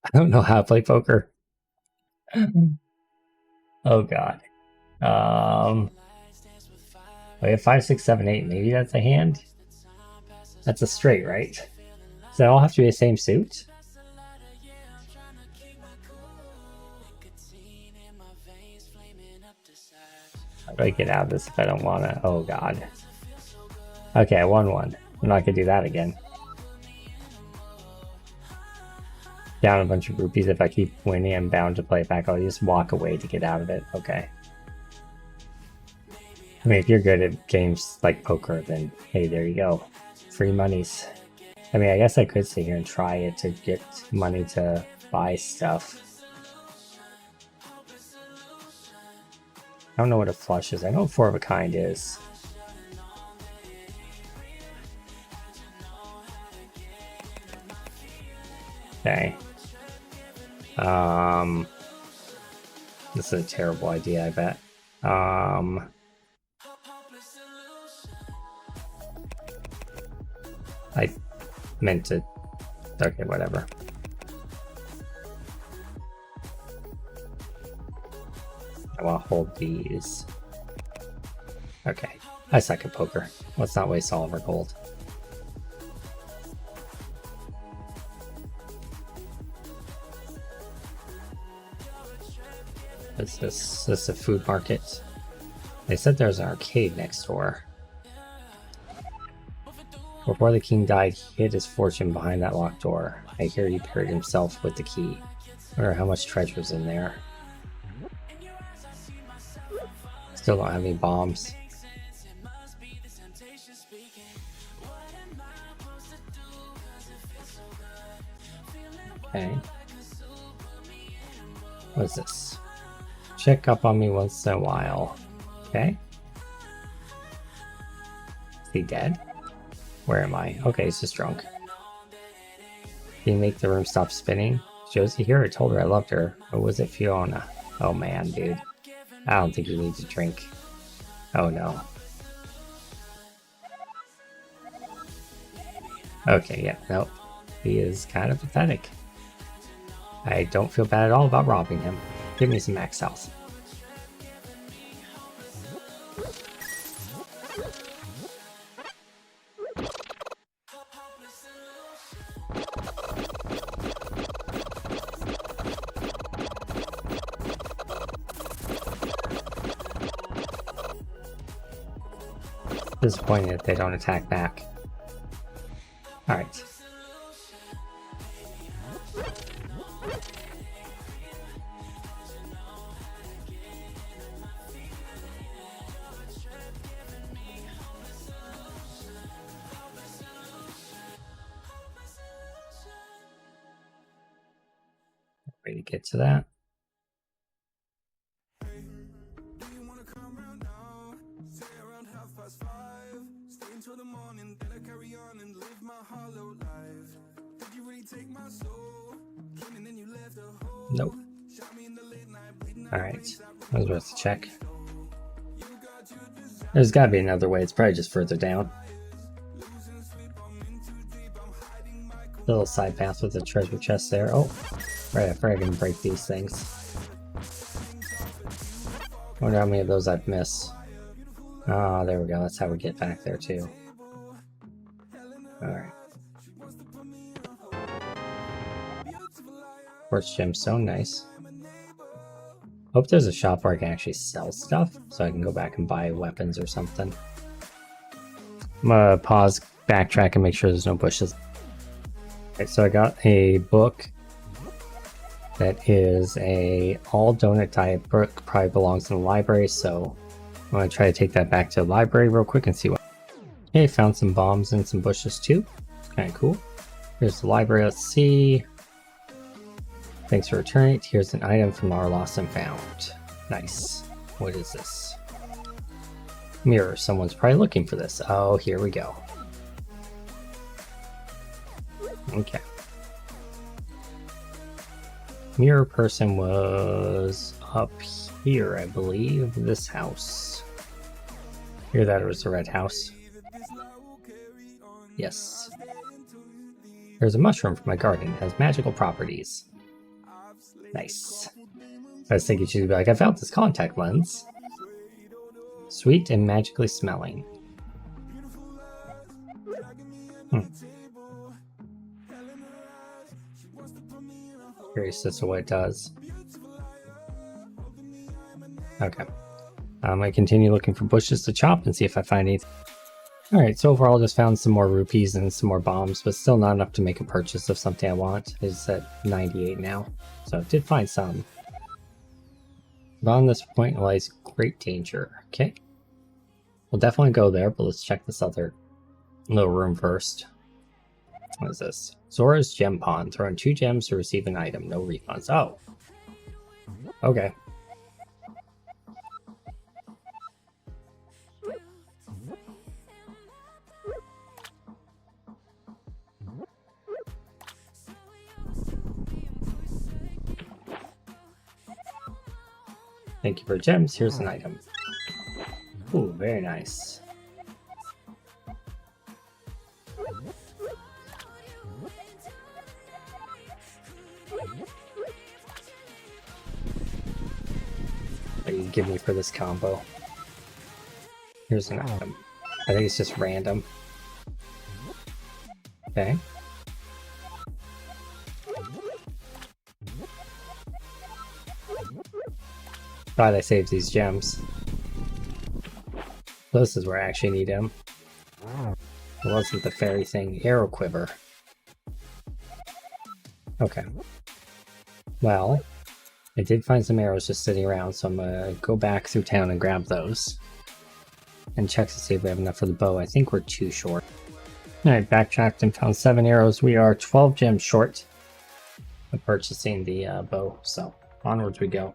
I don't know how to play poker. Oh god. We have 5, 6, 7, 8. Maybe that's a hand? That's a straight, right? Does that all have to be the same suit? How do I get out of this if I don't want to? Oh god. Okay, I won one. I'm not gonna do that again. Down a bunch of rupees. If I keep winning, I'm bound to play it back. I'll just walk away to get out of it. Okay. I mean, if you're good at games like poker, then hey, there you go. Free monies. I mean, I guess I could sit here and try it to get money to buy stuff. I don't know what a flush is. I know what four of a kind is. Okay. This is a terrible idea, I bet. I meant to... Okay, whatever. I want to hold these. Okay. I suck at poker. Let's not waste all of our gold. What's this? This is a food market. They said there's an arcade next door. Before the king died, he hid his fortune behind that locked door. I hear he buried himself with the key. I wonder how much treasure's in there. Still don't have any bombs. Okay. What's this? Check up on me once in a while. Okay. Is he dead? Where am I? Okay, he's just drunk. Can you make the room stop spinning? Josie here? I told her I loved her. Or was it Fiona? Oh man, dude. I don't think you need to drink. Oh no. Okay, yeah, nope. He is kind of pathetic. I don't feel bad at all about robbing him. Give me some max health. Disappointed that they don't attack back. Alright. Way to get to that. Nope. Alright. That was worth a check. There's gotta be another way. It's probably just further down. Little side path with a treasure chest there. Oh, right, I forgot I can break these things. Wonder how many of those I've missed. Ah, there we go. That's how we get back there too. Alright. Quartz gemstone, nice. Hope there's a shop where I can actually sell stuff, so I can go back and buy weapons or something. I'm gonna pause, backtrack, and make sure there's no bushes. Okay, so I got a book that is a all donut diet book, probably belongs in the library, so I'm gonna try to take that back to the library real quick and see what. Okay, found some bombs and some bushes too. It's kind of cool. Here's the library, let's see. Thanks for returning it. Here's an item from our lost and found. Nice. What is this? Mirror. Someone's probably looking for this. Oh, here we go. Okay. Mirror person was up here, I believe. This house. Hear that it was the red house. Yes. There's a mushroom from my garden. It has magical properties. Nice. I was thinking she'd be like, I found this contact lens. Sweet and magically smelling. Curious as to what it does. Okay. I continue looking for bushes to chop and see if I find anything. Alright, so overall just found some more rupees and some more bombs, but still not enough to make a purchase of something I want. It's at 98 now, so I did find some. But on this point lies great danger. Okay. We'll definitely go there, but let's check this other little room first. What is this? Zora's Gem Pond. Throw in 2 gems to receive an item. No refunds. Oh. Okay. Thank you for gems. Here's an item. Ooh, very nice. What do you give me for this combo? Here's an item. I think it's just random. Okay. Glad I saved these gems. This is where I actually need him. It wasn't the fairy thing. Arrow quiver. Okay. Well, I did find some arrows just sitting around, so I'm gonna go back through town and grab those. And check to see if we have enough for the bow. I think we're too short. Alright, backtracked and found 7 arrows. We are 12 gems short of purchasing the bow, so onwards we go.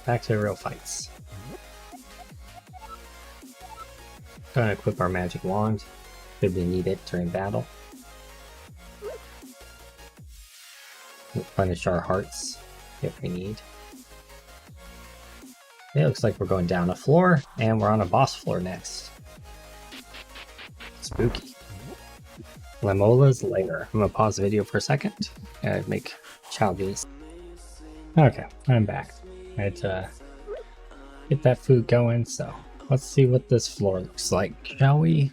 Back to the real fights. Gonna equip our magic wand. Could we need it during battle. Replenish our hearts if we need. It looks like we're going down a floor, and we're on a boss floor next. Spooky. Lemola's Lair. I'm gonna pause the video for a second and make child beans. Okay, I'm back. I had to get that food going, so let's see what this floor looks like, shall we?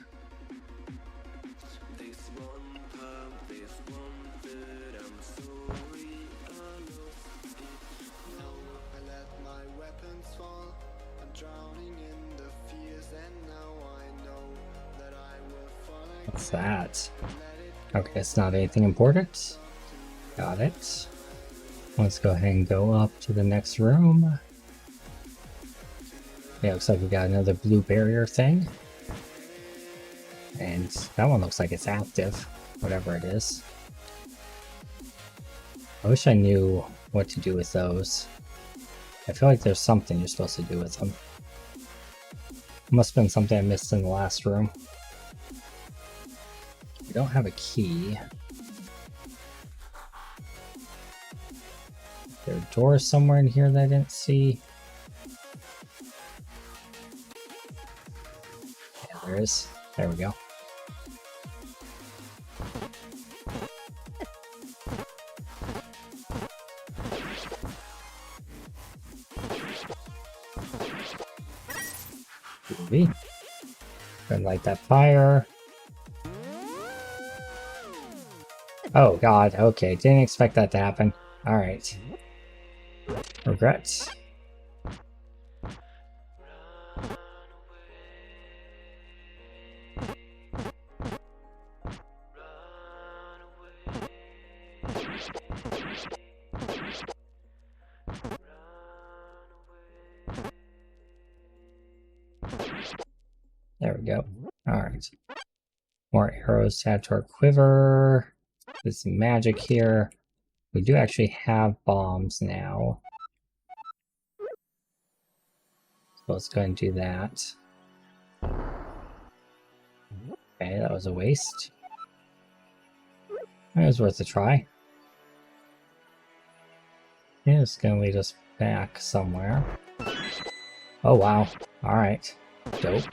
What's that? Okay, it's not anything important. Got it. Let's go ahead and go up to the next room. Yeah, looks like we got another blue barrier thing. And that one looks like it's active, whatever it is. I wish I knew what to do with those. I feel like there's something you're supposed to do with them. Must have been something I missed in the last room. We don't have a key. Is there a door somewhere in here that I didn't see? Yeah, there is. There we go. Maybe. Gonna light that fire. Oh god, okay, didn't expect that to happen. Alright. Regrets. There we go. Alright. More arrows to add to our quiver. There's some magic here. We do actually have bombs now. So let's go ahead and do that. Okay, that was a waste. It was worth a try. Yeah, it's gonna lead us back somewhere. Oh wow. Alright. Dope.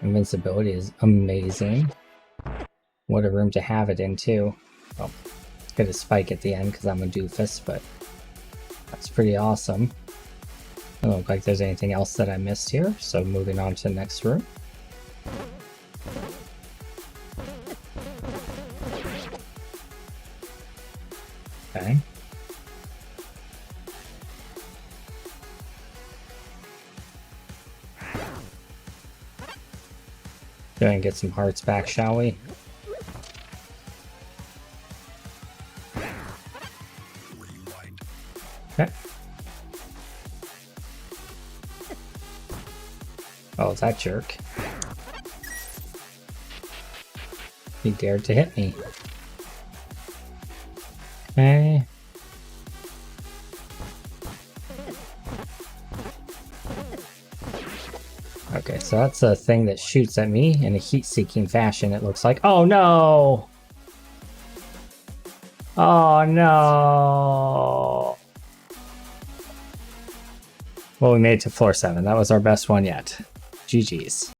Invincibility is amazing. What a room to have it in, too. Well, get a spike at the end because I'm a doofus, but that's pretty awesome. Doesn't look like there's anything else that I missed here, so moving on to the next room. Okay. Go ahead and get some hearts back, shall we? Okay. Oh, that jerk. He dared to hit me. Okay. Okay, so that's a thing that shoots at me in a heat-seeking fashion, it looks like. Oh no! Oh no! Well, we made it to floor 7. That was our best one yet. GG's.